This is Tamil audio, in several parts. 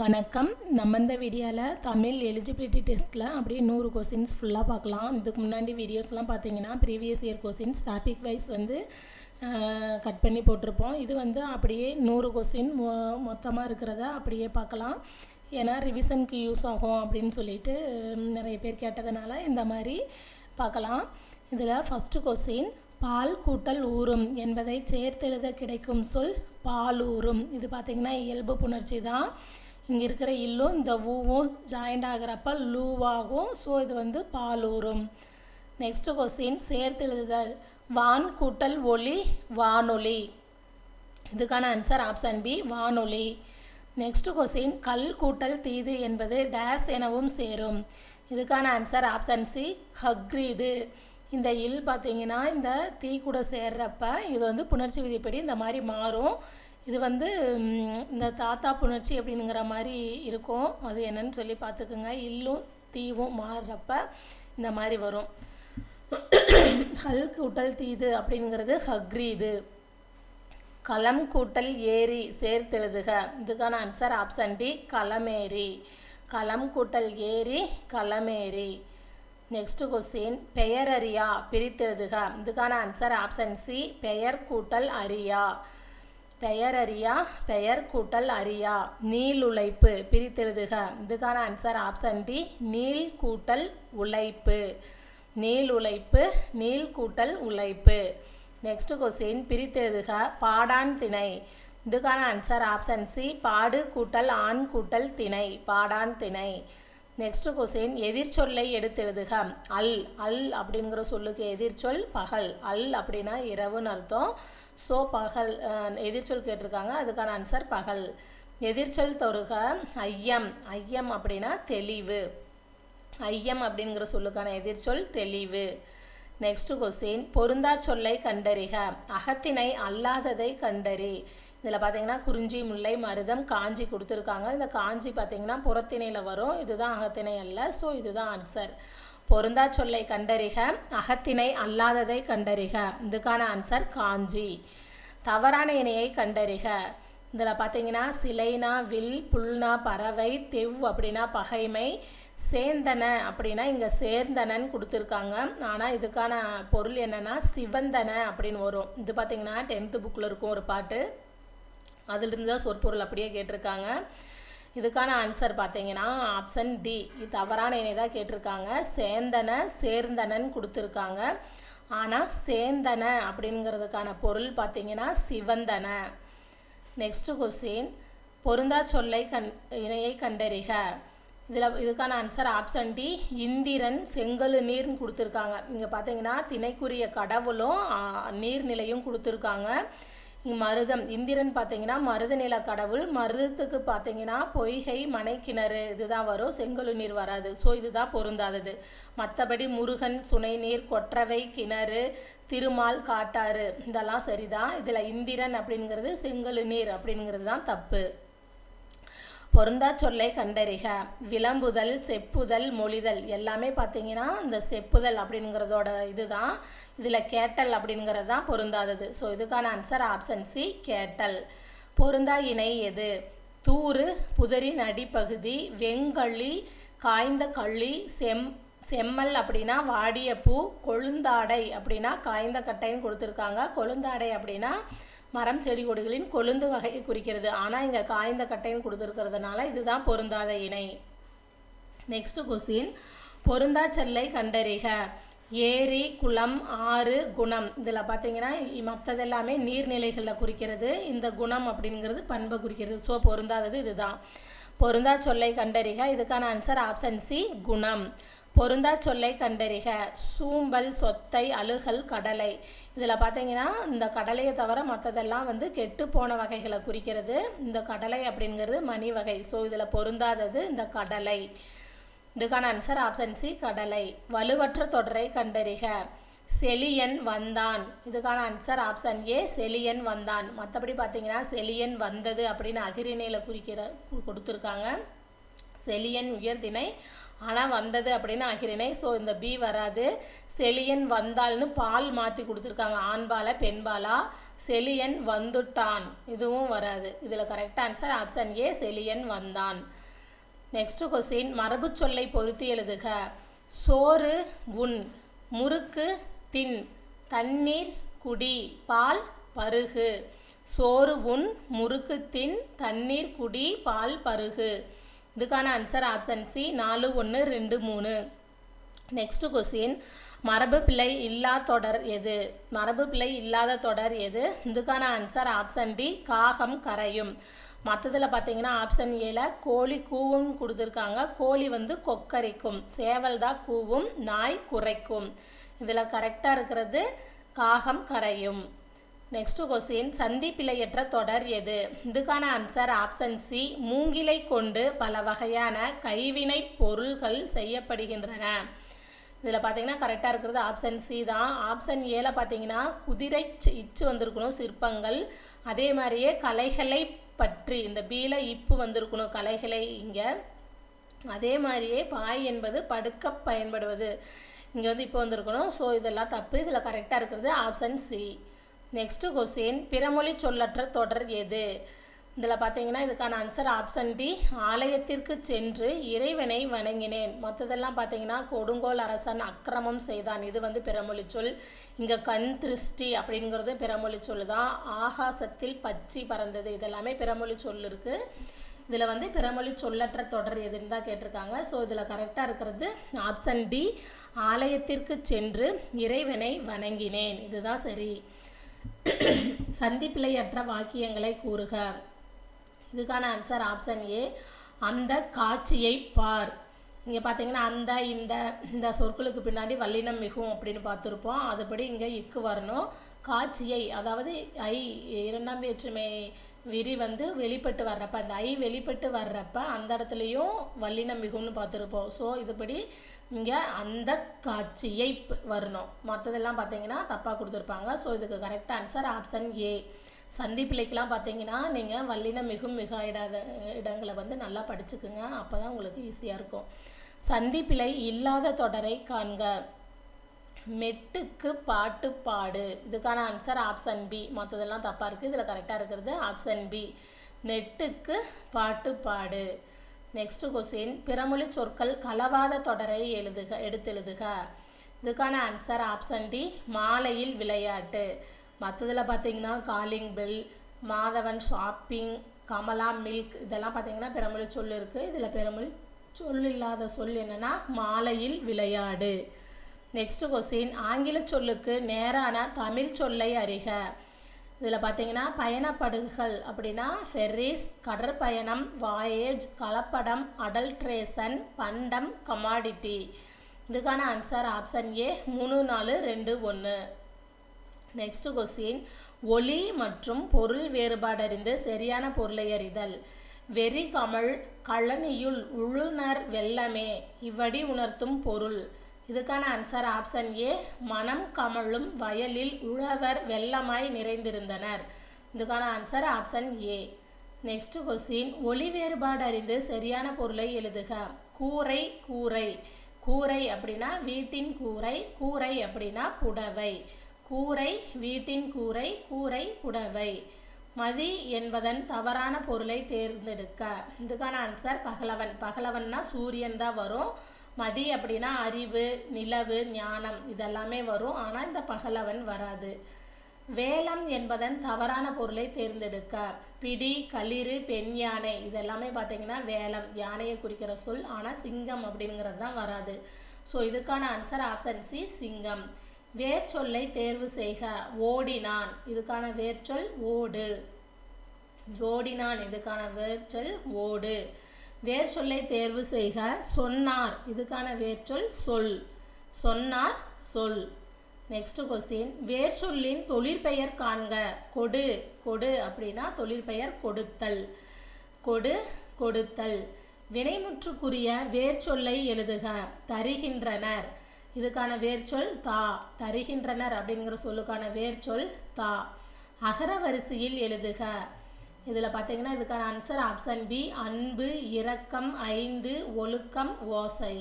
வணக்கம். நம்ம இந்த வீடியோவில் தமிழ் எலிஜிபிலிட்டி டெஸ்ட்டில் அப்படியே 100 கொஸ்டின்ஸ் ஃபுல்லாக பார்க்கலாம். இதுக்கு முன்னாடி வீடியோஸ்லாம் பார்த்தீங்கன்னா previous year questions topic wise cut பண்ணி போட்டிருப்போம். இது அப்படியே 100 கொஸ்டின் மொத்தமாக இருக்கிறத அப்படியே பார்க்கலாம். ஏன்னா ரிவிஷனுக்கு யூஸ் ஆகும் அப்படின்னு சொல்லிட்டு நிறைய பேர் கேட்டதுனால இந்த மாதிரி பார்க்கலாம். இதில் ஃபஸ்ட்டு கொஸ்டின், பால் கூட்டல் ஊறும் என்பதை சேர்த்தெழுத கிடைக்கும் சொல் பாலூறும். இது பார்த்திங்கன்னா இயல்பு புணர்ச்சி தான். இங்கே இருக்கிற இல்லும் இந்த ஊவும் ஜாயிண்ட் ஆகிறப்ப லூவாகும். ஸோ இது பாலூறும். Next question, சேர்த்தெழுதுதல். வான் கூட்டல் ஒளி வானொலி. இதுக்கான ஆன்சர் ஆப்ஷன் பி வானொலி. நெக்ஸ்ட் கொஸ்டின், கல் கூட்டல் தீது என்பது டேஸ் எனவும் சேரும். இதுக்கான ஆன்சர் ஆப்ஷன் சி ஹக்ரீது. இந்த இல் பார்த்திங்கன்னா இந்த தீ கூட சேர்றப்ப இது புணர்ச்சி விதிப்படி இந்த மாதிரி மாறும். இது இந்த தாத்தா புணர்ச்சி அப்படிங்கிற மாதிரி இருக்கும். அது என்னன்னு சொல்லி பார்த்துக்குங்க. இல்லும் தீவும் மாறுறப்ப இந்த மாதிரி வரும். ஹல் கூட்டல் தீது அப்படிங்கிறது ஹக்ரீது. களம் கூட்டல் ஏரி சேர்த்தெழுதுக. இதுக்கான ஆன்சர் ஆப்ஷன் டி களமேரி. களம் கூட்டல் ஏரி களமேரி. நெக்ஸ்ட் கொஸ்டின், பெயர் அறியா பிரித்தெழுதுக. இதுக்கான ஆன்சர் ஆப்ஷன் சி பெயர் கூட்டல் அறியா. பெயர் அறியா பெயர் கூட்டல் அறியா. நீள் உழைப்பு பிரித்தெழுதுக. இதுக்கான ஆன்சர் ஆப்ஷன் டி நீள் கூட்டல் உழைப்பு. நீள் உழைப்பு நீள் கூட்டல் உழைப்பு. Next question, பிரித்தெழுதுக. பாடான் திணை. இதுக்கான ஆன்சர் ஆப்ஷன் சி பாடு கூட்டல் ஆண் கூட்டல் திணை பாடான் திணை. Next question, எதிர்ச்சொல்லை எடுத்தெழுதுக. அல் அல் அப்படிங்கிற சொல்லுக்கு எதிர்ச்சொல் பகல். அல் அப்படின்னா இரவுன்னு அர்த்தம். ஸோ பகல் எதிர்ச்சொல் கேட்டிருக்காங்க. அதுக்கான ஆன்சர் பகல். எதிர்ச்சொல் தருக. ஐயம். ஐயம் அப்படின்னா தெளிவு. ஐயம் அப்படிங்கிற சொல்லுக்கான எதிர்ச்சொல் தெளிவு. நெக்ஸ்ட் கொஸ்டின், பொருந்தா சொல்லை கண்டறிக. அகத்திணை அல்லாததை கண்டறி. இதில் பார்த்தீங்கன்னா குறிஞ்சி முல்லை மருதம் காஞ்சி கொடுத்துருக்காங்க. இந்த காஞ்சி பார்த்தீங்கன்னா புறத்திணையில் வரும். இதுதான் அகத்திணை அல்ல. ஸோ இதுதான் ஆன்சர். பொருந்தா சொல்லை கண்டறிக. அகத்திணை அல்லாததை கண்டறிக. இதுக்கான ஆன்சர் காஞ்சி. தவறான இணையை கண்டறிக. இதில் பார்த்தீங்கன்னா சிலைனா வில், புல்னா பறவை, தெவ் அப்படின்னா பகைமை, சேந்தன அப்படின்னா இங்கே சேர்ந்தனன்னு கொடுத்துருக்காங்க. ஆனால் இதுக்கான பொருள் என்னென்னா சிவந்தன அப்படின்னு வரும். இது பார்த்தீங்கன்னா 10th புக்கில் இருக்கும் ஒரு பாட்டு. அதிலிருந்து தான் சொற்பொருள் அப்படியே கேட்டிருக்காங்க. இதுக்கான ஆன்சர் பார்த்தீங்கன்னா ஆப்ஷன் டி. இது தவறான இணை தான் கேட்டிருக்காங்க. சேந்தன சேர்ந்தனன்னு கொடுத்துருக்காங்க. ஆனால் சேந்தன அப்படிங்கிறதுக்கான பொருள் பார்த்தீங்கன்னா சிவந்தன. நெக்ஸ்ட் கொஸ்டின், பொருந்தா சொல்லை இணையை கண்டறிக. இதுக்கான ஆன்சர் ஆப்ஷன் டி இந்திரன் செங்கழு நீர்னு கொடுத்துருக்காங்க. இங்கே பார்த்தீங்கன்னா திணைக்குரிய கடவுளும் நீர்நிலையும் கொடுத்துருக்காங்க. மருதம் இந்திரன் பார்த்தீங்கன்னா மருத நில கடவுள். மருதத்துக்கு பார்த்தீங்கன்னா பொய்கை மனைக்கிணறு இதுதான் வரும். செங்கழு நீர் வராது. ஸோ இதுதான் பொருந்தாதது. மற்றபடி முருகன் சுனை நீர், கொற்றவை கிணறு, திருமால் காட்டாறு இதெல்லாம் சரிதான். இதில் இந்திரன் அப்படிங்கிறது செங்கழு நீர் அப்படிங்கிறது தான் தப்பு. பொருந்தா சொல்லை கண்டறிக. விளம்புதல் செப்புதல் மொழிதல் எல்லாமே பார்த்தீங்கன்னா இந்த செப்புதல் அப்படிங்கிறதோட இதுதான். இதில் கேட்டல் அப்படிங்கிறது தான் பொருந்தாதது. ஸோ இதுக்கான ஆன்சர் ஆப்ஷன் சி கேட்டல். பொருந்தா இணை எது? தூறு புதரின் அடிப்பகுதி, வெங்கள்ளி காய்ந்த கள்ளி, செம்மல் அப்படின்னா வாடிய பூ, கொழுந்தாடை அப்படின்னா காய்ந்த கட்டைன்னு கொடுத்துருக்காங்க. கொழுந்தாடை அப்படின்னா மரம் செடி கொடிகளின் கொழுந்து வகையை குறிக்கிறது. ஆனால் இங்கே காய்ந்த கட்டைன்னு கொடுத்துருக்கிறதுனால இதுதான் பொருந்தாத இணை. நெக்ஸ்ட் கொஸ்டின், பொருந்தா சொல்லை கண்டறிக. ஏரி குளம் ஆறு குணம். இதில் பார்த்தீங்கன்னா மற்றதெல்லாமே நீர்நிலைகளில் குறிக்கிறது. இந்த குணம் அப்படிங்கிறது பண்பை குறிக்கிறது. ஸோ பொருந்தாதது இதுதான். பொருந்தா சொல்லை கண்டறிக. இதுக்கான ஆன்சர் ஆப்ஷன் சி குணம். பொருந்தா சொல்லை கண்டறிக. சூம்பல் சொத்தை அழுகல் கடலை. இதில் பார்த்தீங்கன்னா இந்த கடலையை தவிர மற்றதெல்லாம் கெட்டு போன வகைகளை குறிக்கிறது. இந்த கடலை அப்படிங்கிறது மணி வகை. ஸோ இதில் பொருந்தாதது இந்த கடலை. இதுக்கான ஆன்சர் ஆப்ஷன் சி கடலை. வலுவற்ற தொடரை கண்டறிக. செலியன் வந்தான். இதுக்கான ஆன்சர் ஆப்ஷன் ஏ செலியன் வந்தான். மற்றபடி பார்த்தீங்கன்னா செலியன் வந்தது அப்படின்னு அகிரிணையில் கொடுத்துருக்காங்க. செலியன் உயர்திணை, ஆனால் வந்தது அப்படின்னு அகிரிணை. ஸோ இந்த பி வராது. செலியன் வந்தால்னு பால் மாற்றி கொடுத்துருக்காங்க. ஆண்பாலா பெண்பாலா. செலியன் வந்துட்டான், இதுவும் வராது. இதில் கரெக்ட் ஆன்சர் ஆப்ஷன் ஏ, செலியன் வந்தான். நெக்ஸ்ட் கொஸ்டின், மரபு சொல்லை பொருத்தி எழுதுக. சோறு உண், முறுக்கு தின், தண்ணீர் குடி, பால் பருகு. சோறு உண், முறுக்கு தின், தண்ணீர் குடி, பால் பருகு. இதுக்கான answer option C, 4, 1, 2, 3. Next question, மரபு பிழை இல்லா தொடர் எது? மரபு பிழை இல்லாத தொடர் எது? இதுக்கான ஆன்சர் ஆப்ஷன் டி, காகம் கரையும். மற்றதில் பார்த்தீங்கன்னா ஆப்ஷன் ஏல கோழி கூவும் கொடுத்துருக்காங்க. கோழி வந்து கொக்கரிக்கும், சேவல் தான் கூவும், நாய் குறைக்கும். இதில் கரெக்டாக இருக்கிறது காகம் கரையும். நெக்ஸ்ட் கொஸ்டின், சந்தி பிழையற்ற தொடர் எது? இதுக்கான ஆன்சர் ஆப்ஷன் சி, மூங்கிலை கொண்டு பல வகையான கைவினை பொருள்கள் செய்யப்படுகின்றன. இதில் பார்த்தீங்கன்னா கரெக்டாக இருக்கிறது ஆப்ஷன் சி தான். ஆப்ஷன் ஏல பார்த்தீங்கன்னா குதிரை இச்சு வந்திருக்கணும், சிற்பங்கள். அதே மாதிரியே கலைகளை பற்றி, இந்த பீல இப்பு வந்திருக்கணும், கலைகளை இங்கே. அதே மாதிரியே பாய் என்பது படுக்க பயன்படுவது, இங்கே வந்து இப்போ வந்திருக்கணும். ஸோ இதெல்லாம் தப்பு. இதில் கரெக்டாக இருக்கிறது ஆப்ஷன் சி. நெக்ஸ்ட்டு கொஸ்டின், பிறமொழி சொல்லற்ற தொடர் எது? இதில் பார்த்தீங்கன்னா இதுக்கான ஆன்சர் ஆப்ஷன் டி, ஆலயத்திற்கு சென்று இறைவனை வணங்கினேன். மற்றதெல்லாம் பார்த்தீங்கன்னா கொடுங்கோல் அரசன் அக்கிரமம் செய்தான், இது வந்து பிறமொழி சொல். இங்கே கண் திருஷ்டி அப்படிங்கிறது பிறமொழி சொல் தான். ஆகாசத்தில் பச்சி பறந்தது, இதெல்லாமே பிறமொழி சொல் இருக்குது. இதில் வந்து பிறமொழி சொல்லற்ற தொடர் எதுன்னு தான் கேட்டிருக்காங்க. ஸோ இதில் கரெக்டாக இருக்கிறது ஆப்ஷன் டி, ஆலயத்திற்கு சென்று இறைவனை வணங்கினேன், இதுதான் சரி. சந்திப்பிழையற்ற வாக்கியங்களை கூறுக. இதுக்கான ஆன்சர் ஆப்ஷன் ஏ, அந்த காட்சியை பார். இங்கே பார்த்தீங்கன்னா அந்த இந்த சொற்களுக்கு பின்னாடி வல்லினம் மிகும் அப்படின்னு பார்த்துருப்போம். அதுபடி இங்கே இக்கு வரணும். காட்சியை, அதாவது ஐ இரண்டாம் வேற்றுமை விரி வந்து வெளிப்பட்டு வர்றப்ப, அந்த ஐ வெளிப்பட்டு வர்றப்ப அந்த இடத்துலையும் வல்லினம் மிகும்னு பார்த்துருப்போம். ஸோ இதுபடி இங்கே அந்த காட்சியை வரணும். மற்றதெல்லாம் பார்த்தீங்கன்னா தப்பாக கொடுத்துருப்பாங்க. ஸோ இதுக்கு கரெக்ட் ஆன்சர் ஆப்ஷன் ஏ. சந்திப்பிழைக்கெலாம் பார்த்தீங்கன்னா நீங்கள் வல்லினம் மிகும் மிக இடங்களை வந்து நல்லா படிச்சுக்குங்க, அப்போ தான் உங்களுக்கு ஈஸியாக இருக்கும். சந்திப்பிழை இல்லாத தொடரை காண்க. மெட்டுக்கு பாட்டு பாடு, இதுக்கான ஆன்சர் ஆப்ஷன் பி. மற்றதெல்லாம் தப்பாக இருக்குது, இதில் கரெக்டாக இருக்கிறது ஆப்ஷன் பி, நெட்டுக்கு பாட்டு பாடு. நெக்ஸ்ட் கொஸ்டின், பிறமொழி சொற்கள் கலவாத தொடரை எடுத்தெழுதுக. இதுக்கான ஆன்சர் ஆப்ஷன் டி, மாலையில் விளையாட்டு. மற்றதில் பார்த்தீங்கன்னா calling bell, Madhavan shopping, Kamala milk, இதெல்லாம் பார்த்தீங்கன்னா பிறமொழி சொல் இருக்குது. இதில் பிறமொழி சொல் இல்லாத சொல் என்னென்னா மாலையில் விளையாடு. நெக்ஸ்ட் கொஸ்டின், ஆங்கில சொல்லுக்கு நேரான தமிழ் சொல்லை அறிக. இதில் பார்த்தீங்கன்னா பயணப்படுகள் அப்படின்னா ஃபெர்ரிஸ், கடற்பயணம், வாயேஜ், கலப்படம், அடல்ட்ரேஷன், பண்டம், கமாடிட்டி. இதுக்கான ஆன்சர் ஆப்ஷன் ஏ, 3, 4, 2, 1. நெக்ஸ்ட் கொஸ்டின், ஒலி மற்றும் பொருள் வேறுபாடறிந்து சரியான பொருளை அறிதல். வெறி கமழ் கழனியுள் உழுனர் வெள்ளமே, இவ்வடி உணர்த்தும் பொருள். இதுக்கான ஆன்சர் ஆப்ஷன் ஏ, மனம் கமழும் வயலில் உழவர் வெள்ளமாய் நிறைந்திருந்தனர். இதுக்கான ஆன்சர் ஆப்ஷன் ஏ. நெக்ஸ்ட் கொஸ்டின், ஒலி வேறுபாடு அறிந்து சரியான பொருளை எழுதுக. கூரை கூரை, கூரை அப்படின்னா வீட்டின் கூரை, கூரை அப்படின்னா புடவை. கூரை வீட்டின் கூரை, கூரை புடவை. மதி என்பதன் தவறான பொருளை தேர்ந்தெடுக்க. இதுக்கான ஆன்சர் பகலவன். பகலவன்னா சூரியன் தான் வரும். மதி அப்படின்னா அறிவு, நிலவு, ஞானம் இதெல்லாமே வரும். ஆனால் இந்த பகலவன் வராது. வேலம் என்பதன் தவறான பொருளை தேர்ந்தெடுக்க. பிடி, களிறு, பெண் யானை இதெல்லாமே பார்த்தீங்கன்னா வேலம், யானையை குறிக்கிற சொல். ஆனால் சிங்கம் அப்படிங்கிறது தான் வராது. ஸோ இதுக்கான ஆன்சர் ஆப்ஷன் சி, சிங்கம். வேர் சொல்லை தேர்வு செய்க. ஓடினான், இதுக்கான வேர்ச்சொல் ஓடு. ஓடினான், இதுக்கான வேர்ச்சொல் ஓடு. வேர் சொல்லை தேர்வு செய்க. சொன்னார், இதுக்கான வேர்ச்சொல் சொல். சொன்னார் சொல். நெக்ஸ்ட் கொஸ்டின், வேர் சொல்லின் தொழிற்பெயர் காண்க. கொடு, கொடு அப்படின்னா தொழிற்பெயர் கொடுத்தல். கொடு கொடுத்தல். வினைமுற்றுக்குரிய வேர் சொல்லை எழுதுக. தருகின்றனர், இதுக்கான வேர்ச்சொல் தா. தருகின்றனர் அப்படிங்கிற சொல்லுக்கான வேர்ச்சொல் தா. அகர வரிசையில் எழுதுக. இதில் பார்த்தீங்கன்னா இதுக்கான ஆன்சர் ஆப்ஷன் பி, அன்பு, இரக்கம், ஐந்து, ஒழுக்கம், ஓசை.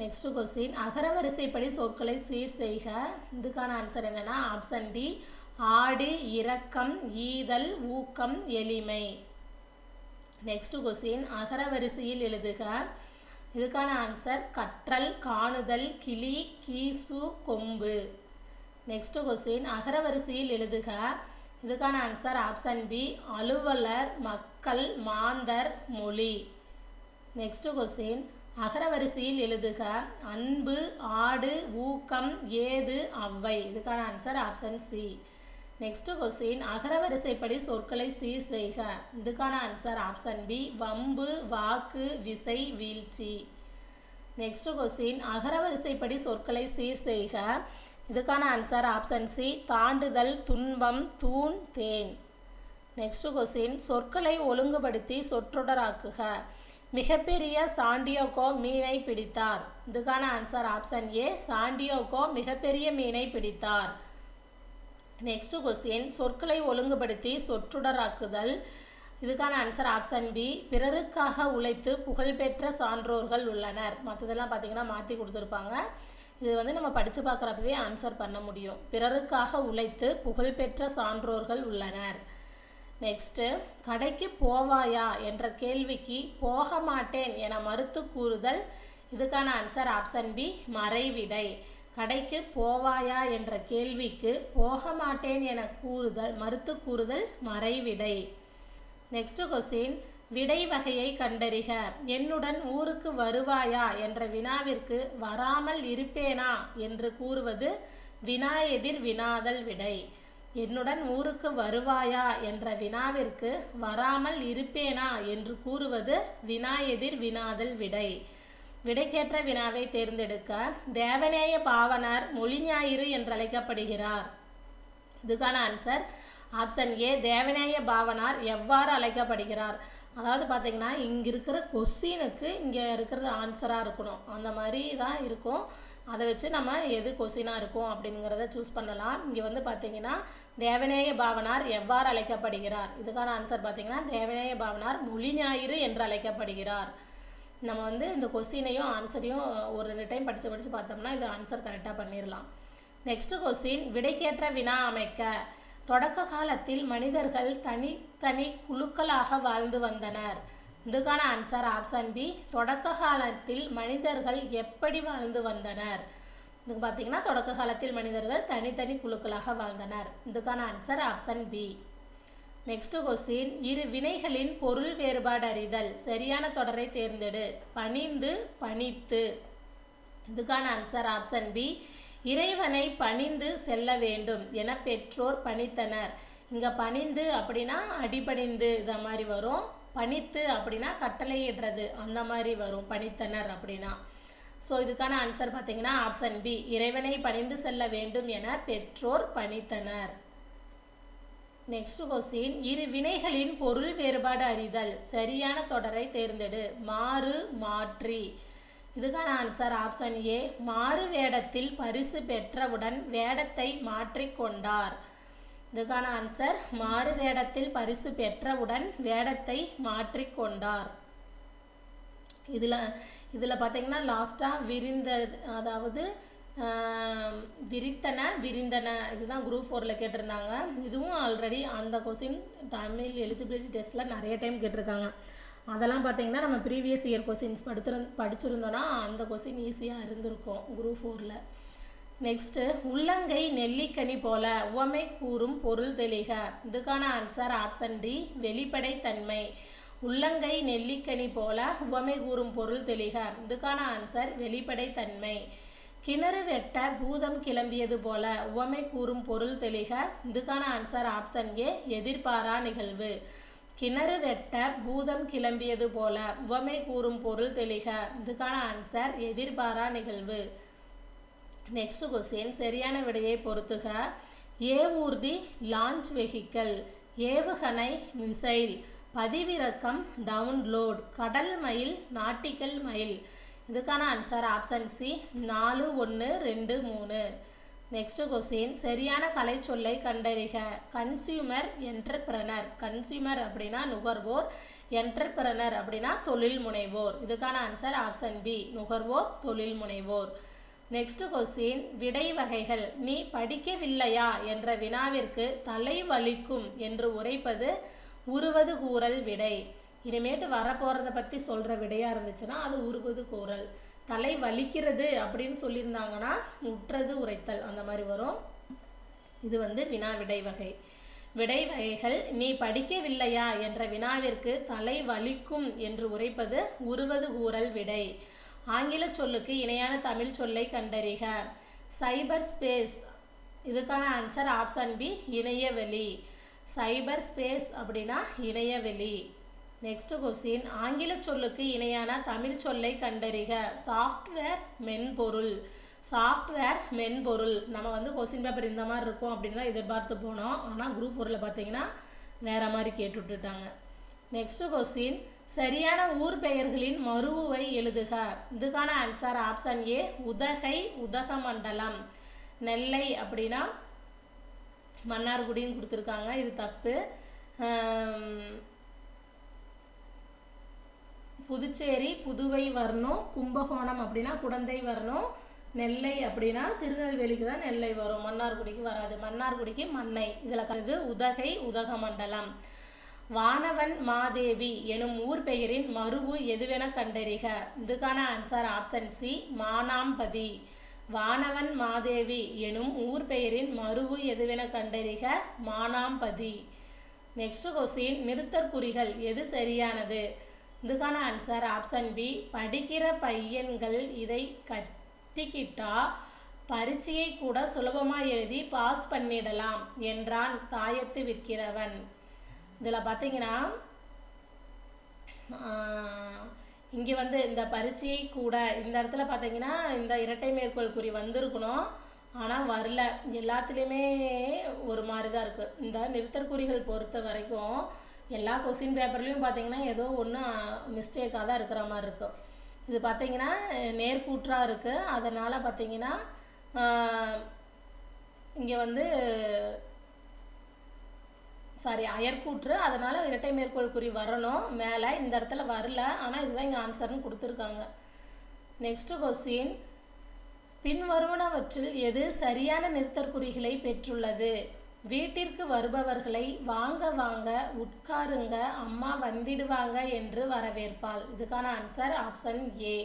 நெக்ஸ்ட் கொஸ்டின், அகர வரிசைப்படி சொற்களை சீர் செய்க. இதுக்கான ஆன்சர் என்னென்னா ஆப்ஷன் டி, ஆடு இரக்கம் ஈதல் ஊக்கம் எளிமை. நெக்ஸ்ட் கொஸ்டின் அகர வரிசையில் எழுதுக. இதுக்கான ஆன்சர் கற்றல் காணுதல் கிளி கீசு கொம்பு. நெக்ஸ்ட் கொஸ்டின் அகர வரிசையில் எழுதுக. இதுக்கான ஆன்சர் ஆப்ஷன் பி அலுவலர் மக்கள் மாந்தர் மொழி. நெக்ஸ்ட் கொஸ்டின் அகர வரிசையில் எழுதுக. அன்பு ஆடு ஊக்கம் ஏது அவ்வை. இதுக்கான answer option C. Next question அகர வரிசைப்படி சொற்களை சீர் செய்க. இதுக்கான ஆன்சர் ஆப்ஷன் பி வம்பு வாக்கு விசை வீழ்ச்சி. நெக்ஸ்ட் கொஸ்டின் அகர வரிசைப்படி சொற்களை சீர் செய்க. இதுக்கான ஆன்சர் ஆப்ஷன் சி தாண்டுதல் துன்பம் தூண் தேன். நெக்ஸ்ட் கொஸ்டின் சொற்களை ஒழுங்குபடுத்தி சொற்றொடராக்குக. மிகப்பெரிய சாண்டியோகோ மீனை பிடித்தார். இதுக்கான ஆன்சர் ஆப்ஷன் ஏ சாண்டியோகோ மிகப்பெரிய மீனை பிடித்தார். நெக்ஸ்ட் கொஸ்டின் சொற்களை ஒழுங்குபடுத்தி சொற்றொடராக்குதல். இதுக்கான ஆன்சர் ஆப்ஷன் பி பிறருக்காக உழைத்து புகழ்பெற்ற சான்றோர்கள் உள்ளனர். மற்றதெல்லாம் பார்த்தீங்கன்னா மாற்றி கொடுத்துருப்பாங்க. இது வந்து நம்ம படித்து பார்க்குறப்பவே ஆன்சர் பண்ண முடியும். பிறருக்காக உழைத்து புகழ்பெற்ற சான்றோர்கள் உள்ளனர். நெக்ஸ்ட்டு கடைக்கு போவாயா என்ற கேள்விக்கு போக மாட்டேன் என மறுத்து கூறுதல். இதுக்கான ஆன்சர் ஆப்ஷன் பி மறைவிடை. கடைக்கு போவாயா என்ற கேள்விக்கு போக மாட்டேன் என மறுத்து கூறுதல் மறைவிடை. நெக்ஸ்ட் கொஸ்டின் விடை வகையை கண்டறிக. என்னுடன் ஊருக்கு வருவாயா என்ற வினாவிற்கு வராமல் இருப்பேனா என்று கூறுவது வினா எதிர் வினாதல் விடை. என்னுடன் ஊருக்கு வருவாயா என்ற வினாவிற்கு வராமல் இருப்பேனா என்று கூறுவது வினா எதிர் வினாதல் விடை. விடைக்கேற்ற வினாவை தேர்ந்தெடுக்க. தேவநேய பாவனர் மொழி ஞாயிறு என்றழைக்கப்படுகிறார். இதுக்கான ஆன்சர் ஆப்ஷன் ஏ தேவநேய பாவனார் எவ்வாறு அழைக்கப்படுகிறார். அதாவது பார்த்தீங்கன்னா இங்கே இருக்கிற கொஸ்டினுக்கு இங்கே இருக்கிறது ஆன்சராக இருக்கணும். அந்த மாதிரி தான் இருக்கும். அதை வச்சு நம்ம எது கொஸ்டினாக இருக்கும் அப்படிங்கிறத சூஸ் பண்ணலாம். இங்கே வந்து பார்த்தீங்கன்னா தேவநேய பாவனார் எவ்வாறு அழைக்கப்படுகிறார். இதுக்கான ஆன்சர் பார்த்தீங்கன்னா தேவநேய பாவனார் மொழி ஞாயிறு என்று அழைக்கப்படுகிறார். நம்ம வந்து இந்த கொஸ்டினையும் ஆன்சரையும் ஒரு 2 டைம் படித்து பார்த்தோம்னா இது ஆன்சர் கரெக்டாக பண்ணிடலாம். நெக்ஸ்ட் கொஸ்டின் விடைக்கேற்ற வினா அமைக்க. தொடக்க காலத்தில் மனிதர்கள் தனி குழுக்களாக வாழ்ந்து வந்தனர். இதுக்கான ஆன்சர் ஆப்ஷன் பி தொடக்க காலத்தில் மனிதர்கள் எப்படி வாழ்ந்து வந்தனர். இதுக்கு பார்த்தீங்கன்னா தொடக்க காலத்தில் மனிதர்கள் தனித்தனி குழுக்களாக வாழ்ந்தனர். இதுக்கான answer option B. Next question இரு வினைகளின் பொருள் வேறுபாடு அறிதல். சரியான தொடரை தேர்ந்தெடு. பணிந்து பணித்து. இதுக்கான ஆன்சர் ஆப்ஷன் பி இறைவனை பணிந்து செல்ல வேண்டும் என பெற்றோர் பணித்தனர். இங்கே பணிந்து அப்படின்னா அடிபணிந்து இதை மாதிரி வரும். பணித்து அப்படின்னா கட்டளையிடுறது அந்த மாதிரி வரும் பணித்தனர் அப்படின்னா. ஸோ இதுக்கான ஆன்சர் பார்த்தீங்கன்னா ஆப்ஷன் பி இறைவனை பணிந்து செல்ல வேண்டும் என பெற்றோர் பணித்தனர். நெக்ஸ்ட் கொஸ்டின் இரு வினைகளின் பொருள் வேறுபாடு அறிதல். சரியான தொடரை தேர்ந்தெடு. மாறு மாற்றி. இதுக்கான ஆன்சர் ஆப்ஷன் ஏ மாறு வேடத்தில் பரிசு பெற்றவுடன் வேடத்தை மாற்றிக்கொண்டார். இதுக்கான ஆன்சர் மாறு வேடத்தில் பரிசு பெற்றவுடன் வேடத்தை மாற்றிக்கொண்டார். இதில் பார்த்தீங்கன்னா லாஸ்ட்டாக விரிந்த அதாவது விரிந்தன இதுதான் குரூப் 4ல் கேட்டிருந்தாங்க. இதுவும் ஆல்ரெடி அந்த கொஸ்டின் தமிழ் எலிஜிபிலிட்டி டெஸ்ட்டில் நிறைய டைம் கேட்டிருக்காங்க. அதெல்லாம் பார்த்தீங்கன்னா நம்ம ப்ரீவியஸ் இயர் கொஸ்டின்ஸ் படிச்சிருந்தோன்னா அந்த கொஸ்டின் ஈஸியாக இருந்திருக்கும் குரூப் 4ல். நெக்ஸ்ட்டு உள்ளங்கை நெல்லிக்கனி போல உவமை கூறும் பொருள் தெளிக. இதுக்கான ஆன்சர் ஆப்ஷன் டி வெளிப்படைத்தன்மை. உள்ளங்கை நெல்லிக்கனி போல உவமை கூறும் பொருள் தெளிக. இதுக்கான ஆன்சர் வெளிப்படைத்தன்மை. கிணறு வெட்ட பூதம் கிளம்பியது போல உவமை கூறும் பொருள் தெளிக. இதுக்கான ஆன்சர் ஆப்ஷன் ஏ எதிர்பாரா நிகழ்வு. கிணறு வெட்ட பூதம் கிளம்பியது போல உவமை கூறும் பொருள் தெளிக. இதுக்கான ஆன்சர் எதிர்பாரா நிகழ்வு. நெக்ஸ்ட் கொஸ்டின் சரியான விடையை பொறுத்துக. ஏவூர்தி லான்ச் வெஹிக்கல். ஏவுகணை மிசைல். பதிவிறக்கம் டவுன்லோட். கடல் மயில் நாட்டிக்கல் மயில். இதுக்கான answer option C 4 1 2 3. Next question சரியான கலை சொல்லை கண்டறிக. Consumer entrepreneur. கன்சியூமர் அப்படின்னா நுகர்வோர். என்டர்பிரனர் அப்படின்னா தொழில் முனைவோர். இதுக்கான ஆன்சர் ஆப்ஷன் பி நுகர்வோர் தொழில் முனைவோர். நெக்ஸ்ட் கொஸ்டின், விடை வகைகள். நீ படிக்கவில்லையா என்ற வினாவிற்கு தலை வலிக்கும் என்று உரைப்பது உருவது கூறல் விடை. இனிமேட்டு வரப்போகிறத பற்றி சொல்கிற விடையாக இருந்துச்சுன்னா அது உருவது கூறல். தலை வலிக்கிறது அப்படின்னு சொல்லியிருந்தாங்கன்னா உற்றது உரைத்தல் அந்த மாதிரி வரும். இது வினா விடை வகை. விடை வகைகள். நீ படிக்கவில்லையா என்ற வினாவிற்கு தலை வலிக்கும் என்று உரைப்பது உருவது கூறல் விடை. ஆங்கில சொல்லுக்கு இணையான தமிழ் சொல்லை கண்டறிக. சைபர் ஸ்பேஸ், இதுக்கான ஆன்சர் ஆப்ஷன் பி, இணையவெளி. சைபர் ஸ்பேஸ் அப்படின்னா இணையவெளி. நெக்ஸ்ட் கொஸ்டின், ஆங்கில சொல்லுக்கு இணையான தமிழ் சொல்லை கண்டறிக. சாஃப்ட்வேர், மென்பொருள். சாஃப்ட்வேர், மென்பொருள். நம்ம கொஸ்டின் பேப்பர் இந்த மாதிரி இருக்கும் அப்படின்னு தான் எதிர்பார்த்து போனோம். ஆனால் குரூப் 4ல் பார்த்தீங்கன்னா வேறு மாதிரி கேட்டு விட்டுட்டாங்க. நெக்ஸ்ட் கொஸ்டின், சரியான ஊர் பெயர்களின் மருவுவை எழுதுக. இதுக்கான answer option A, Udhagai, Udhagamandalam. Nellai அப்படின்னா மன்னார்குடின்னு கொடுத்துருக்காங்க, இது தப்பு. புதுச்சேரி, புதுவை வரணும். கும்பகோணம் அப்படின்னா குடந்தை வரணும். நெல்லை அப்படின்னா திருநெல்வேலிக்கு தான் நெல்லை வரும், மன்னார்குடிக்கு வராது. மன்னார்குடிக்கு மண்ணை. இதில் இது உதகை, உதகமண்டலம். வானவன் மாதேவி எனும் ஊர் பெயரின் மருவு எதுவென கண்டறிக. இதுக்கான answer option C, Manampathi. Vanavan Madevi எனும் ஊர் பெயரின் மருவு எதுவென கண்டறிக. மானாம்பதி. நெக்ஸ்ட் கொஸ்டின், நிறுத்தற்குறிகள் எது சரியானது. இதுக்கான ஆன்சர் ஆப்ஷன் பி, படிக்கிற பையன்கள் இதை கத்திக்கிட்டா பரீட்சையை கூட சுலபமாக எழுதி பாஸ் பண்ணிடலாம் என்றான் தாயத்து விற்கிறவன். இதில் பார்த்தீங்கன்னா இங்கே இந்த பரீட்சையை கூட இந்த இடத்துல பார்த்தீங்கன்னா இந்த இரட்டை மேற்கோள் குறி வந்திருக்கணும், ஆனால் வரல. எல்லாத்துலேயுமே ஒரு மாதிரி தான் இருக்குது. இந்த நிறுத்தற்குறிகள் பொறுத்த வரைக்கும் எல்லா கொஸ்டின் பேப்பர்லேயும் பார்த்தீங்கன்னா ஏதோ ஒன்று மிஸ்டேக்காக தான் இருக்கிற மாதிரி இருக்கும். இது பார்த்தீங்கன்னா நேர்கூற்றாக இருக்குது. அதனால் பார்த்தீங்கன்னா இங்கே அயற்கூற்று, அதனால் இரட்டை மேற்கோள் குறி வரணும் மேலே. இந்த இடத்துல வரல, ஆனால் இதுதான் இங்கே ஆன்சர்னு கொடுத்துருக்காங்க. நெக்ஸ்ட் கொஸ்டின், பின்வருவனவற்றில் எது சரியான நிறுத்தற்குறிகளை பெற்றுள்ளது. வீட்டிற்கு வருபவர்களை வாங்க வாங்க, உட்காருங்க, அம்மா வந்திடுவாங்க என்று வரவேற்பாள். இதுக்கான ஆன்சர் ஆப்ஷன் ஏ.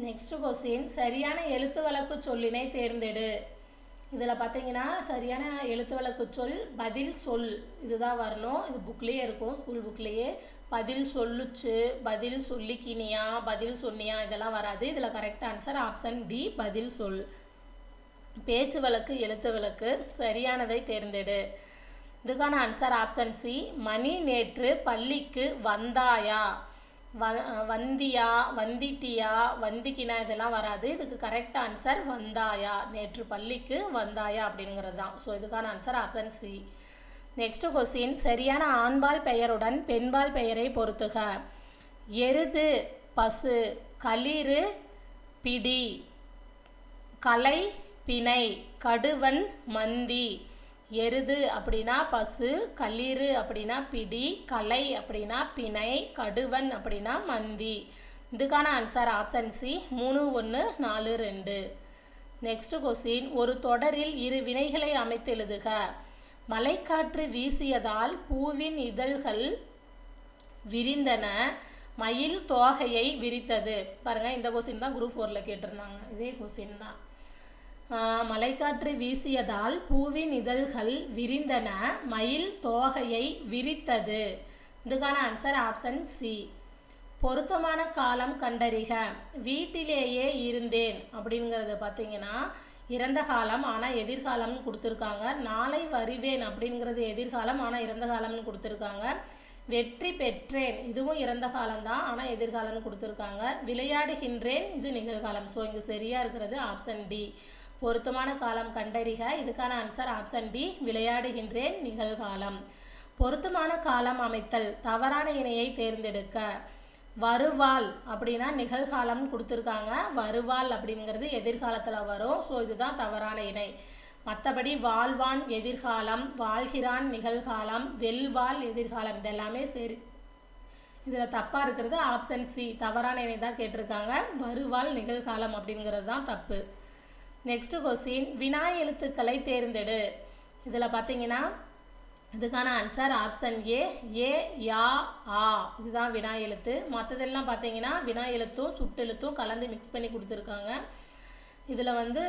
நெக்ஸ்ட் கொஸ்டின், சரியான எழுத்து வழக்கு சொல்லினை தேர்ந்தெடு. இதில் பார்த்தீங்கன்னா சரியான எழுத்து வழக்கு சொல் பதில் சொல், இதுதான் வரணும். இது புக்லேயே இருக்கும், ஸ்கூல் புக்லேயே. பதில் சொல்லுச்சு, பதில் சொல்லிக்கினியா, பதில் சொன்னியா, இதெல்லாம் வராது. இதில் கரெக்ட் ஆன்சர் ஆப்ஷன் டி, பதில் சொல். பேச்சு வழக்கு எழுத்து வழக்கு சரியானதை தேர்ந்தெடு. இதுக்கான ஆன்சர் ஆப்ஷன் சி, மணி நேற்று பள்ளிக்கு வந்தாயா, வந்தியா, வந்திட்டியா, வந்திக்கினா, இதெல்லாம் வராது. இதுக்கு கரெக்ட் ஆன்சர் வந்தாயா, நேற்று பள்ளிக்கு வந்தாயா அப்படிங்கிறது தான். ஸோ இதுக்கான answer option C. Next question, சரியான ஆண்பால் பெயருடன் பெண்பால் பெயரை பொறுத்துக. எருது, பசு. களிறு, பிடி. கலை, பிணை. கடுவன், மந்தி. எருது அப்படின்னா பசு, களிறு அப்படின்னா பிடி, கலை அப்படின்னா பிணை, கடுவன் அப்படின்னா மந்தி. இதுக்கான answer option C, 3, 1, 4, 2. Next question, ஒரு தொடரில் இரு வினைகளை அமைத்து எழுதுக. மலைக்காற்று வீசியதால் பூவின் இதழ்கள் விரிந்தன, மயில் தோகையை விரித்தது. பாருங்கள், இந்த கொஸ்டின் தான் குரூப் 4ல் கேட்டிருந்தாங்க, இதே கொஸ்டின் தான். மலைக்காற்று வீசியதால் பூவின் இதழ்கள் விரிந்தன, மயில் தோகையை விரித்தது. இதுக்கான ஆன்சர் ஆப்ஷன் சி. பொருத்தமான காலம் கண்டறிக. வீட்டிலேயே இருந்தேன் அப்படிங்கிறது பார்த்தீங்கன்னா இறந்த காலம், ஆனால் எதிர்காலம்னு கொடுத்துருக்காங்க. நாளை வருவேன் அப்படிங்கிறது எதிர்காலம், ஆனால் இறந்த காலம்னு கொடுத்துருக்காங்க. வெற்றி பெற்றேன், இதுவும் இறந்த காலம்தான், ஆனால் எதிர்காலம்னு கொடுத்துருக்காங்க. விளையாடுகின்றேன், இது நிகழ்காலம். ஸோ இங்கே சரியாக இருக்கிறது ஆப்ஷன் டி, பொருத்தமான காலம் கண்டறிக. இதுக்கான ஆன்சர் ஆப்ஷன் டி, விளையாடுகின்றேன், நிகழ்காலம். பொருத்தமான காலம் அமைத்தல், தவறான இணையை தேர்ந்தெடுக்க. வருவாள் அப்படின்னா நிகழ்காலம் கொடுத்துருக்காங்க, வருவாள் அப்படிங்கிறது எதிர்காலத்தில் வரும். ஸோ இதுதான் தவறான இணை. மற்றபடி வாழ்வான் எதிர்காலம், வாழ்கிறான் நிகழ்காலம், வெல்வாள் எதிர்காலம், இதெல்லாமே சரி. இதில் தப்பாக இருக்கிறது ஆப்ஷன் சி, தவறான இணை தான் கேட்டிருக்காங்க. வருவாள் நிகழ்காலம் அப்படிங்கிறது தான் தப்பு. நெக்ஸ்ட் கொஸ்டின், வினா எழுத்துக்களை தேர்ந்தெடு. இதில் பார்த்தீங்கன்னா இதுக்கான ஆன்சர் ஆப்ஷன் ஏ, ஏ, யா, ஆ, இதுதான் வினா எழுத்து. மற்றதெல்லாம் பார்த்தீங்கன்னா வினா எழுத்தும் சுட்டெழுத்தும் கலந்து மிக்ஸ் பண்ணி கொடுத்துருக்காங்க. இதில் வந்து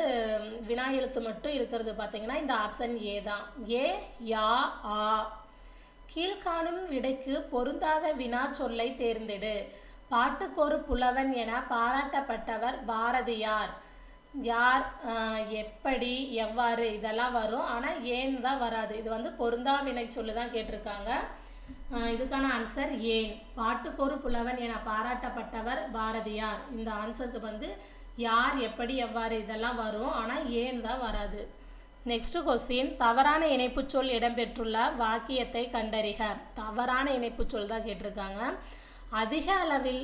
வினா எழுத்து மட்டும் இருக்கிறது பார்த்தீங்கன்னா இந்த ஆப்ஷன் ஏ தான், ஏ, யா, ஆ. கீழ்காணும் விடைக்கு பொருந்தாத வினா சொல்லை தேர்ந்தெடு. பாட்டுக்கொரு புலவன் என பாராட்டப்பட்டவர் பாரதியார். யார், எப்படி, எவ்வாறு இதெல்லாம் வரும், ஆனால் ஏன் தான் வராது. இது வந்து பொருந்தா வினை சொல்லு தான் கேட்டிருக்காங்க. இதுக்கான ஆன்சர் ஏன். பாட்டுக்கொரு புலவன் என பாராட்டப்பட்டவர் பாரதியார். இந்த ஆன்சருக்கு வந்து யார், எப்படி, எவ்வாறு இதெல்லாம் வரும், ஆனால் ஏன் தான் வராது. நெக்ஸ்ட் கொஸ்டின், தவறான இணைப்புச்சொல் இடம்பெற்றுள்ள வாக்கியத்தை கண்டறிக. தவறான இணைப்புச்சொல் தான் கேட்டிருக்காங்க. அதிக அளவில்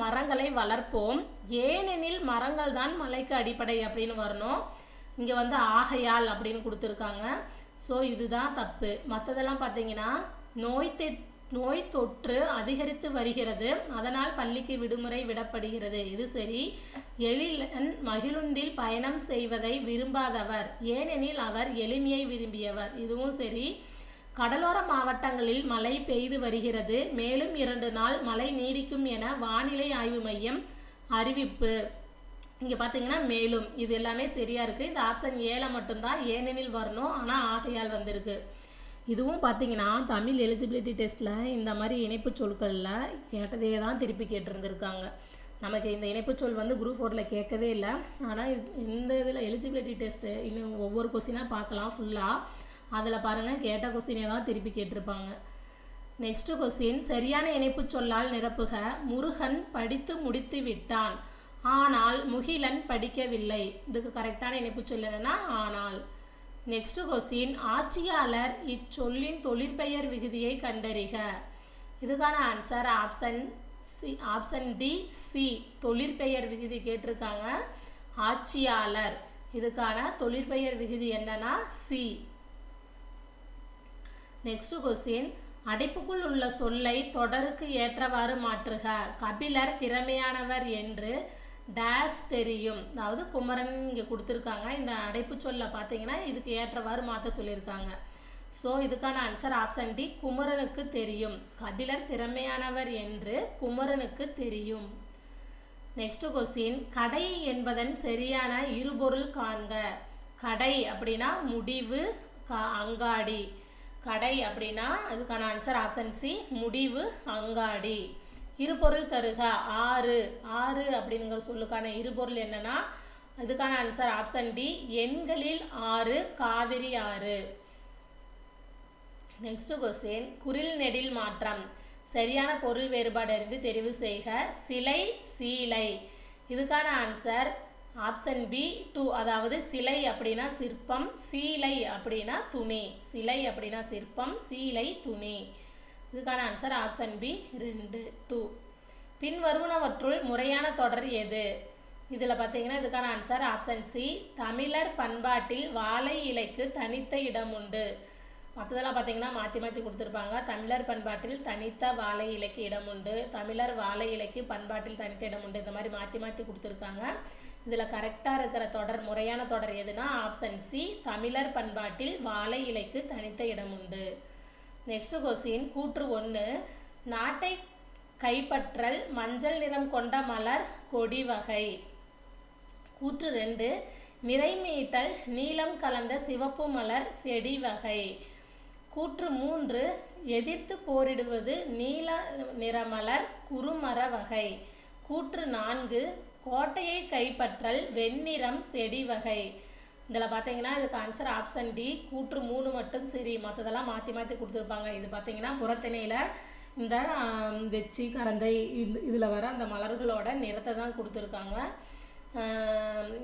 மரங்களை வளர்ப்போம், ஏனெனில் மரங்கள் தான் மலைக்கு அடிப்படை அப்படின்னு வரணும். இங்கே வந்து ஆகையால் அப்படின்னு கொடுத்துருக்காங்க. ஸோ இதுதான் தப்பு. மற்றதெல்லாம் பார்த்தீங்கன்னா நோய் தொற்று அதிகரித்து வருகிறது, அதனால் பள்ளிக்கு விடுமுறை விடப்படுகிறது. இது சரி. எழிலன் மகிழுந்தில் பயணம் செய்வதை விரும்பாதவர், ஏனெனில் அவர் எளிமையை விரும்பியவர். இதுவும் சரி. கடலோர மாவட்டங்களில் மழை பெய்து வருகிறது, மேலும் 2 நாள் மழை நீடிக்கும் என வானிலை ஆய்வு மையம் அறிவிப்பு. இங்கே பார்த்தீங்கன்னா மேலும், இது எல்லாமே சரியாக இருக்குது. இந்த ஆப்ஷன் ஏல மட்டும்தான் ஏனெனில் வரணும், ஆனால் ஆகையால் வந்திருக்கு. இதுவும் பார்த்தீங்கன்னா தமிழ் எலிஜிபிலிட்டி டெஸ்ட்டில் இந்த மாதிரி இணைப்பு சொற்களில் கேட்டதே தான் திருப்பி கேட்டிருந்துருக்காங்க. நமக்கு இந்த இணைப்புச்சொல் வந்து குரூப் 4ல் கேட்கவே இல்லை. ஆனால் இந்த இதில் எலிஜிபிலிட்டி டெஸ்ட்டு இன்னும் ஒவ்வொரு கொஸ்டினாக பார்க்கலாம் ஃபுல்லாக. அதில் பாருங்கள் கேட்ட கொஸ்டினே தான் திருப்பி கேட்டிருப்பாங்க. நெக்ஸ்ட் கொஸ்டின், சரியான இணைப்பு சொல்லால் நிரப்புக. முருகன் படித்து முடித்து விட்டான், ஆனால் முகிலன் படிக்கவில்லை. இதுக்கு கரெக்டான இணைப்பு சொல் என்னன்னா ஆனால். நெக்ஸ்ட் கொஸ்டின், ஆட்சியாளர் இச்சொல்லின் தொழிற்பெயர் விகுதியை கண்டறிக. இதுக்கான ஆன்சர் ஆப்ஷன் டி, சி, தொழிற்பெயர் விகுதி கேட்டிருக்காங்க. ஆட்சியாளர், இதுக்கான தொழிற்பெயர் விகுதி என்னன்னா சி. நெக்ஸ்ட் கொஸ்டின், அடைப்புக்குள் உள்ள சொல்லை தொடருக்கு ஏற்றவாறு மாற்றுக. கபிலர் திறமையானவர் என்று டேஸ் தெரியும். அதாவது குமரன் இங்கே கொடுத்துருக்காங்க. இந்த அடைப்பு சொல்ல பார்த்தீங்கன்னா இதுக்கு ஏற்றவாறு மாற்ற சொல்லியிருக்காங்க. ஸோ இதுக்கான ஆன்சர் ஆப்ஷன் டி, குமரனுக்கு தெரியும். கபிலர் திறமையானவர் என்று குமரனுக்கு தெரியும். நெக்ஸ்ட் கொஸ்டின், கடை என்பதன் சரியான இருபொருள் காண்க. கடை அப்படின்னா முடிவு, அங்காடி. கடை அப்படின்னா இதுக்கான ஆன்சர் ஆப்ஷன் சி, முடிவு, அங்காடி. இருபொருள் தருக. ஆறு. ஆறு அப்படிங்கிற சொல்லுக்கான இருபொருள் என்னன்னா இதுக்கான ஆன்சர் ஆப்ஷன் டி, எண்களில் 6, காவிரி ஆறு. நெக்ஸ்ட் கொஸ்டின், குறில் நெடில் மாற்றம். சரியான பொருள் வேறுபாடு அறிந்து தெரிவு செய்க. சிலை, சீலை. இதுக்கான ஆன்சர் ஆப்ஷன் பி 2. அதாவது சிலை அப்படின்னா சிற்பம், சீலை அப்படின்னா துணி. சிலை அப்படின்னா சிற்பம், சீலை துணி. இதுக்கான ஆன்சர் ஆப்ஷன் பி 2. பின்வருவனவற்றுள் முறையான தொடர் எது? இதில் பார்த்தீங்கன்னா இதுக்கான ஆன்சர் ஆப்ஷன் சி, தமிழர் பண்பாட்டில் வாழை இலைக்கு தனித்த இடம் உண்டு. மற்றதெல்லாம் பார்த்தீங்கன்னா மாற்றி மாற்றி கொடுத்துருப்பாங்க. தமிழர் பண்பாட்டில் தனித்த வாழை இலைக்கு இடம் உண்டு, தமிழர் வாழை இலைக்கு பண்பாட்டில் தனித்த இடம் உண்டு. இந்த மாதிரி மாற்றி மாற்றி கொடுத்துருக்காங்க. இதில் கரெக்டாக இருக்கிற தொடர், முறையான தொடர் எதுனா ஆப்ஷன் சி, தமிழர் பண்பாட்டில் வாழை இலைக்கு தனித்த இடம் உண்டு. நெக்ஸ்ட் கொஸ்டின், கூற்று 1, நாட்டை கைப்பற்றல் மஞ்சள் நிறம் கொண்ட மலர் கொடி வகை. கூற்று 2, நிறைமீட்டல் நீலம் கலந்த சிவப்பு மலர் செடி வகை. கூற்று 3, எதிர்த்து போரிடுவது நீல நிறமலர் குறுமர வகை. கூற்று 4, கோட்டையை கைப்பற்றல் வெண்ணிறம் செடி வகை. இதில் பார்த்தீங்கன்னா இதுக்கு ஆன்சர் ஆப்ஷன் டி, கூற்று 3 மட்டும் சரி, மற்றதெல்லாம் மாற்றி மாற்றி கொடுத்துருப்பாங்க. இது பார்த்தீங்கன்னா புறத்திணையில் இந்த வெச்சி கரந்தை இதில் வர அந்த மலர்களோட நிறத்தை தான் கொடுத்துருக்காங்க.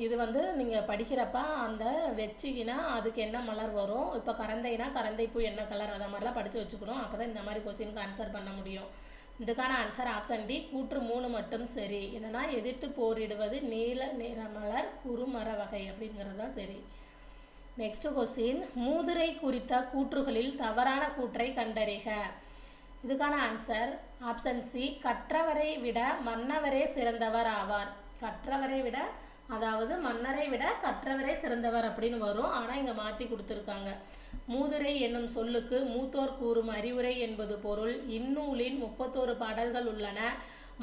இது வந்து நீங்கள் படிக்கிறப்ப அந்த வெச்சிக்கினா அதுக்கு என்ன மலர் வரும், இப்போ கரந்தைனா கரந்தை பூ என்ன கலர், அதை மாதிரிலாம் படித்து வச்சுக்கணும். அப்போ தான் இந்த மாதிரி கொஸ்டினுக்கு ஆன்சர் பண்ண முடியும். இதுக்கான ஆன்சர் ஆப்ஷன் டி, கூற்று 3 மட்டும் சரி. என்னன்னா எதிர்த்து போரிடுவது நீல நிறமலர் குறுமர வகை அப்படிங்கிறது தான் சரி. நெக்ஸ்ட் கொஸ்டின், மூதுரை குறித்த கூற்றுகளில் தவறான கூற்றை கண்டறிக. இதுக்கான ஆன்சர் ஆப்ஷன் சி, கற்றவரை விட மன்னவரே சிறந்தவர் ஆவார். கற்றவரை விட, அதாவது மன்னரை விட கற்றவரே சிறந்தவர் அப்படின்னு வரும். ஆனால் இங்கே மாற்றி கொடுத்துருக்காங்க. மூதுரை என்னும் சொல்லுக்கு மூத்தோர் கூறும் அறிவுரை என்பது பொருள். இந்நூலின் 31 பாடல்கள் உள்ளன.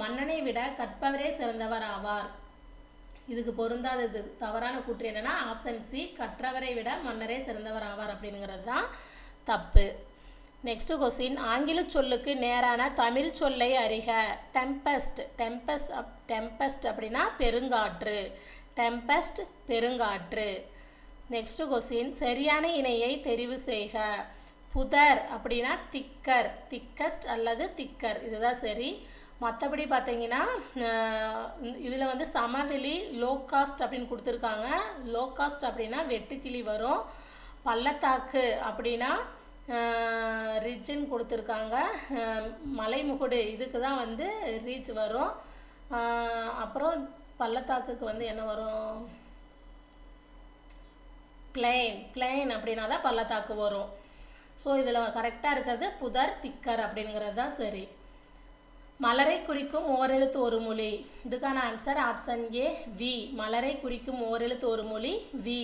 மன்னனை விட கற்பவரே சிறந்தவர் ஆவார். இதுக்கு பொருந்தாதது தவறான கூற்று என்னன்னா ஆப்ஷன் சி, கற்றவரை விட மன்னரே சிறந்தவர் ஆவார் அப்படிங்கிறது தான் தப்பு. நெக்ஸ்ட் கொஸ்டின், ஆங்கில சொல்லுக்கு நேரான தமிழ் சொல்லை அறிக. டெம்பஸ்ட். டெம்பஸ்ட் அப்படின்னா பெருங்காற்று. டெம்பஸ்ட் பெருங்காற்று. நெக்ஸ்ட் கொஸ்டின், சரியான இணையை தெரிவு செய்க. புதர் அப்படின்னா திக்கர். திக்கஸ்ட் அல்லது திக்கர், இதுதான் சரி. மற்றபடி பார்த்தீங்கன்னா இதில் வந்து சமவெளி லோகாஸ்ட் அப்படின்னு கொடுத்துருக்காங்க. லோகாஸ்ட் அப்படின்னா வெட்டுக்கிளி வரும். பள்ளத்தாக்கு அப்படின்னா ரிட்ஜுன்னு கொடுத்துருக்காங்க. மலைமுகுடு இதுக்கு தான் வந்து ரீச் வரும். அப்புறம் பள்ளத்தாக்குக்கு வந்து என்ன வரும்? பிளெயின் அப்படின்னா தான் பள்ளத்தாக்கு வரும். ஸோ இதில் கரெக்டாக இருக்கிறது புதர், திக்கர் அப்படிங்கிறது தான் சரி. மலரை குறிக்கும் ஓரெழுத்து ஒரு மொழி. இதுக்கான ஆன்சர் ஆப்ஷன் ஏ, வி. மலரை குறிக்கும் ஓரெழுத்து ஒரு மொழி வி.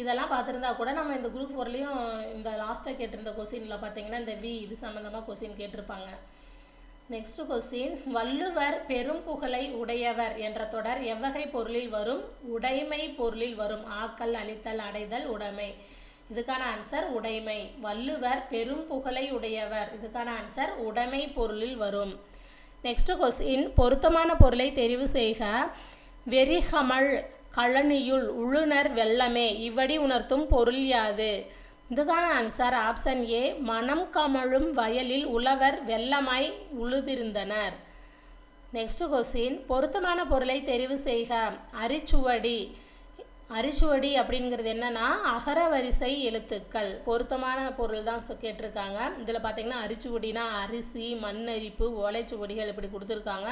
இதெல்லாம் பார்த்துருந்தா கூட நம்ம இந்த குரூப் 4லையும் இந்த லாஸ்ட்டாக கேட்டிருந்த கொஸ்டினில் பார்த்தீங்கன்னா இந்த வி இது சம்மந்தமாக கொஸ்டின் கேட்டிருப்பாங்க. நெக்ஸ்ட் கொஸ்டின், வள்ளுவர் பெரும் புகழை உடையவர் என்ற தொடர் எவ்வகை பொருளில் வரும்? உடைமை பொருளில் வரும். ஆக்கல், அழித்தல், அடைதல், உடைமை. இதுக்கான ஆன்சர் உடைமை. வள்ளுவர் பெரும் புகழை உடையவர். இதுக்கான ஆன்சர் உடைமை பொருளில் வரும். நெக்ஸ்ட் கொஸ்டின், பொருத்தமான பொருளை தெரிவு செய்க. வெறிகமழ் கழனியுள் உழுனர் வெள்ளமே இவ்வடி உணர்த்தும் பொருள் யாது? இதுக்கான ஆன்சர் ஆப்ஷன் ஏ, மனம் கமழும் வயலில் உழவர் வெள்ளமாய் உழுதிருந்தனர். நெக்ஸ்ட் கொஸ்டின், பொருத்தமான பொருளை தெரிவு செய்க. அரிச்சுவடி. அரிச்சுவடி அப்படிங்கிறது என்னன்னா அகரவரிசை எழுத்துக்கள். பொருத்தமான பொருள் தான் கேட்டிருக்காங்க. இதில் பார்த்தீங்கன்னா அரிச்சுவடினா அரிசி, மண்ணரிப்பு, ஓலைச்சுவடிகள் இப்படி கொடுத்துருக்காங்க.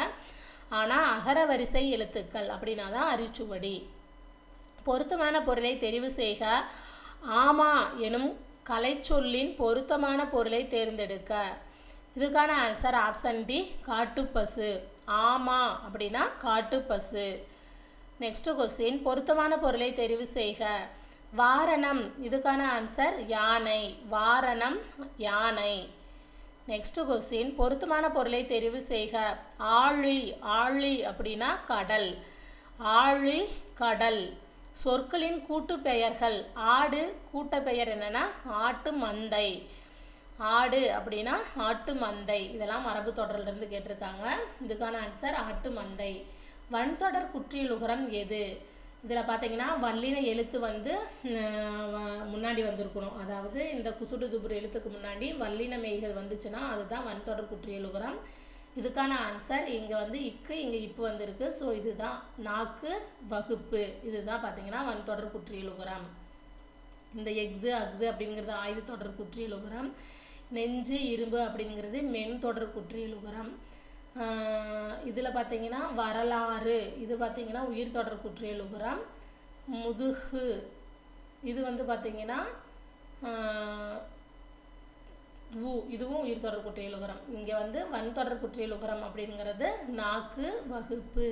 ஆனால் அகரவரிசை எழுத்துக்கள் அப்படின்னா தான் அரிச்சுவடி. பொருத்தமான பொருளை தெரிவு செய்க. ஆமா எனும் கலைச்சொல்லின் பொருத்தமான பொருளை தேர்ந்தெடுக்க. இதுக்கான ஆன்சர் ஆப்ஷன் டி, காட்டுப்பசு. ஆமா அப்படின்னா காட்டுப்பசு. நெக்ஸ்ட் கொஸ்டின், பொருத்தமான பொருளை தெரிவு செய்க. வாரணம். இதுக்கான ஆன்சர் யானை. வாரணம் யானை. நெக்ஸ்ட் கொஸ்டின், பொருத்தமான பொருளை தெரிவு செய்க. ஆழி. ஆழி அப்படின்னா கடல். ஆழி கடல். சொற்களின் கூட்டு பெயர்கள். ஆடு கூட்டப்பெயர் என்னன்னா ஆட்டு மந்தை. ஆடு அப்படின்னா ஆட்டு மந்தை. இதெல்லாம் மரபு தொடரிலிருந்து கேட்டிருக்காங்க. இதுக்கான ஆன்சர் ஆட்டு மந்தை. வன்தொடர் குற்றியலுகரம் எது? இதில் பார்த்தீங்கன்னா வல்லின எழுத்து வந்து முன்னாடி வந்திருக்கணும். அதாவது இந்த குசுடு துபுரு எழுத்துக்கு முன்னாடி வல்லின மெய்கள் வந்துச்சுன்னா அதுதான் வன்தொடர் குற்றியலுகரம். இதுக்கான ஆன்சர் இங்கே வந்து இக்கு, இங்கே இப்பு வந்திருக்கு. ஸோ இதுதான் நாக்கு வகுப்பு. இதுதான் பார்த்தீங்கன்னா வன்தொடர் குற்றியலுகரம். இந்த எஃகு அஃது அப்படிங்கிறது ஆயுத தொடர் குற்றியலுகரம். நெஞ்சு இரும்பு அப்படிங்கிறது மென் தொடர் குற்றியலுகரம். இதில் பார்த்தீங்கன்னா வரலாறு. இது பார்த்தீங்கன்னா உயிர் தொடர் குற்றியலுகரம். முதுகு இது வந்து பார்த்தீங்கன்னா இதுவும் உயிர் தொடர் குற்றியலுகரம். இங்கே வந்து வன் தொடர் குற்றியலுகரம் அப்படிங்கிறது நாக்கு வகுப்பு.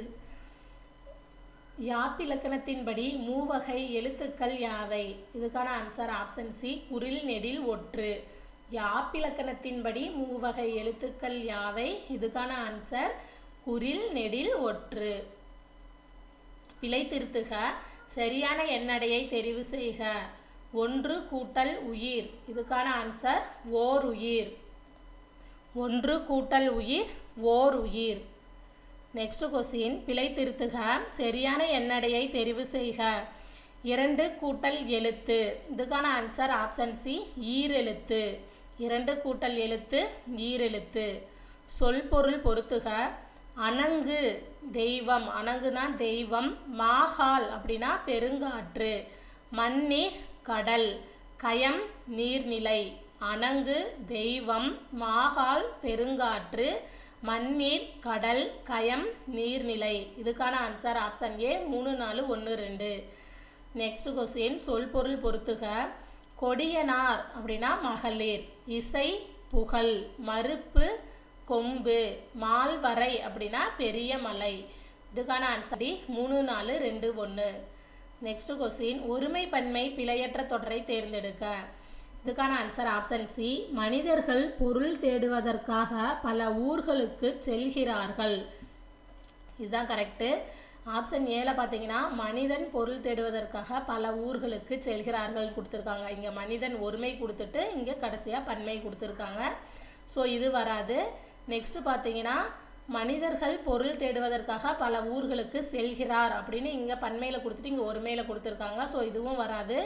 யாப்பிலக்கணத்தின்படி மூவகை எழுத்துக்கள் யாவை? இதுக்கான ஆன்சர் ஆப்ஷன் சி, குறில், நெடில், ஒற்று. யாப்பிலக்கணத்தின்படி மூவகை எழுத்துக்கள் யாவை? இதுக்கான ஆன்சர் குறில், நெடில், ஒற்று. பிழை திருத்துக. சரியான எண்ணடையை தெரிவு செய்க. 1 கூட்டல் உயிர். இதுக்கான ஆன்சர் ஓர் உயிர். 1 கூட்டல் உயிர் ஓர் உயிர். நெக்ஸ்ட் கொஸ்டின், பிழை திருத்துக. சரியான எண்ணடையை தெரிவு செய்க. 2 கூட்டல் எழுத்து. இதுக்கான ஆன்சர் ஆப்ஷன் சி, ஈரெழுத்து. 2 கூட்டல் எழுத்து ஈரெழுத்து. சொல் பொருள் பொருத்துக. அணங்கு தெய்வம். அணங்குனா தெய்வம். மாகால் அப்படின்னா பெருங்காற்று. மண்ணீர் கடல். கயம் நீர்நிலை. அணங்கு தெய்வம், மாகால் பெருங்காற்று, மண்ணீர் கடல், கயம் நீர்நிலை. இதுக்கான ஆன்சர் ஆப்ஷன் ஏ 3, 4, 1, 2. நெக்ஸ்ட் கொஸ்டின், சொல் பொருள் பொருத்துக. கொடியனார் அப்படின்னா மகளிர். இசை புகழ், மறுப்பு கொம்பு, மால்வரை அப்படின்னா பெரிய மலை. இதுக்கான ஆன்சர் 3, 4, 2, 1. நெக்ஸ்ட் கொஸ்டின், ஒருமை பன்மை பிழையற்ற தொடரை தேர்ந்தெடுக்க. இதுக்கான ஆன்சர் ஆப்ஷன் சி, மனிதர்கள் பொருள் தேடுவதற்காக பல ஊர்களுக்கு செல்கிறார்கள். இதுதான் கரெக்டு. ஆப்ஷன் ஏல பார்த்தீங்கன்னா மனிதன் பொருள் தேடுவதற்காக பல ஊர்களுக்கு செல்கிறார்கள் கொடுத்துருக்காங்க. இங்கே மனிதன் ஒருமை கொடுத்துட்டு இங்கே கடைசியாக பன்மை கொடுத்துருக்காங்க. ஸோ இது வராது. நெக்ஸ்ட் பார்த்தீங்கன்னா மனிதர்கள் பொருள் தேடுவதற்காக பல ஊர்களுக்கு செல்கிறார் அப்படின்னு இங்கே பன்மையில் கொடுத்துட்டு இங்கே ஒருமையில் கொடுத்துருக்காங்க. ஸோ இதுவும் வராது.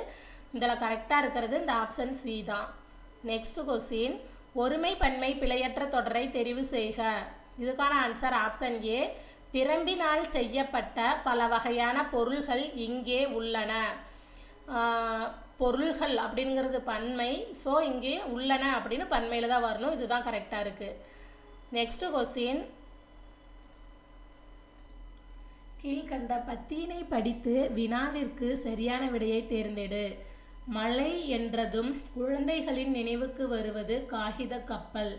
இதில் கரெக்டாக இருக்கிறது இந்த ஆப்ஷன் சி தான். நெக்ஸ்ட் கொஸ்டின், ஒருமை பன்மை பிழையற்ற தொடரை தெரிவு செய்க. இதுக்கான ஆன்சர் ஆப்ஷன் ஏ, பிரம்பினால் செய்யப்பட்ட பல வகையான பொருள்கள் இங்கே உள்ளன. பொருள்கள் அப்படிங்கிறது பன்மை. ஸோ இங்கே உள்ளன அப்படின்னு பன்மையில் தான் வரணும். இதுதான் கரெக்டாக இருக்குது. நெக்ஸ்ட் கொஸ்டின், கீழ்கண்ட பத்தியினை படித்து வினாவிற்கு சரியான விடையை தேர்ந்தெடு. மழை என்றதும் குழந்தைகளின் நினைவுக்கு வருவது காகித கப்பல்.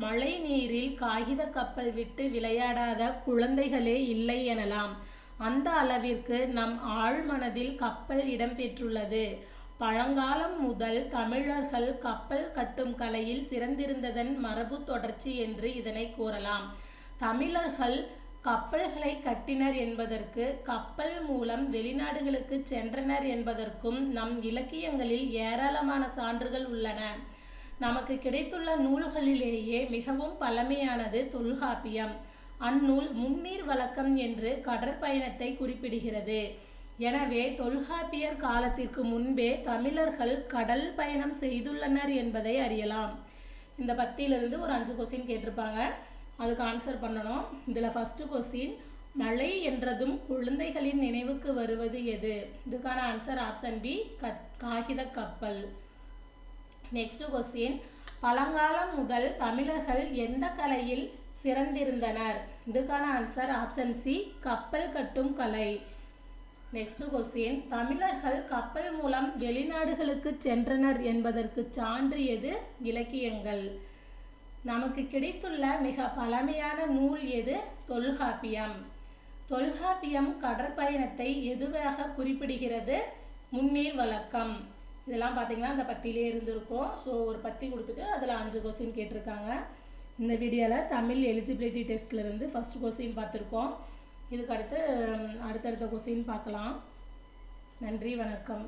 மழை நீரில் காகித கப்பல் விட்டு விளையாடாத குழந்தைகளே இல்லை எனலாம். அந்த அளவிற்கு நம் ஆழ்மனதில் கப்பல் இடம்பெற்றுள்ளது. பழங்காலம் முதல் தமிழர்கள் கப்பல் கட்டும் கலையில் சிறந்திருந்ததன் மரபு தொடர்ச்சி என்று இதனை கூறலாம். தமிழர்கள் கப்பல்களை கட்டினர் என்பதற்கு, கப்பல் மூலம் வெளிநாடுகளுக்கு சென்றனர் என்பதற்கும் நம் இலக்கியங்களில் ஏராளமான சான்றுகள் உள்ளன. நமக்கு கிடைத்துள்ள நூல்களிலேயே மிகவும் பழமையானது தொல்காப்பியம். அந்நூல் முன்னீர் வழக்கம் என்று கடற்பயணத்தை குறிப்பிடுகிறது. எனவே தொல்காப்பியர் காலத்திற்கு முன்பே தமிழர்கள் கடல் பயணம் செய்துள்ளனர் என்பதை அறியலாம். இந்த பத்தியிலிருந்து ஒரு 5 கொஸ்டின் கேட்டிருப்பாங்க. அதுக்கு ஆன்சர் பண்ணணும். இதில் ஃபஸ்ட்டு கொஸ்டின், மழை என்றதும் குழந்தைகளின் நினைவுக்கு வருவது எது? இதுக்கான ஆன்சர் ஆப்ஷன் பி, காகித கப்பல். நெக்ஸ்ட் கொஸ்டின், பழங்காலம் முதல் தமிழர்கள் எந்த கலையில் சிறந்திருந்தனர்? இதுக்கான ஆன்சர் ஆப்ஷன் சி, கப்பல் கட்டும் கலை. நெக்ஸ்ட் கொஸ்டின், தமிழர்கள் கப்பல் மூலம் வெளிநாடுகளுக்கு சென்றனர் என்பதற்கு சான்று எது? இலக்கியங்கள். நமக்கு கிடைத்துள்ள மிக பழமையான நூல் எது? தொல்காப்பியம். தொல்காப்பியம் கடற்பயணத்தை எதுவாக குறிப்பிடுகிறது? முன்னீர் வழக்கம். இதெல்லாம் பார்த்தீங்கன்னா அந்த பத்தியிலே இருந்திருக்கும். ஸோ ஒரு பத்தி கொடுத்துட்டு அதில் 5 கொஸ்டின் கேட்டிருக்காங்க. இந்த வீடியோவில் தமிழ் எலிஜிபிலிட்டி டெஸ்ட்லேருந்து ஃபஸ்ட் கொஸ்டின் பார்த்துருக்கோம். இதுக்கு அடுத்தடுத்த கொஸ்டின் பார்க்கலாம். நன்றி, வணக்கம்.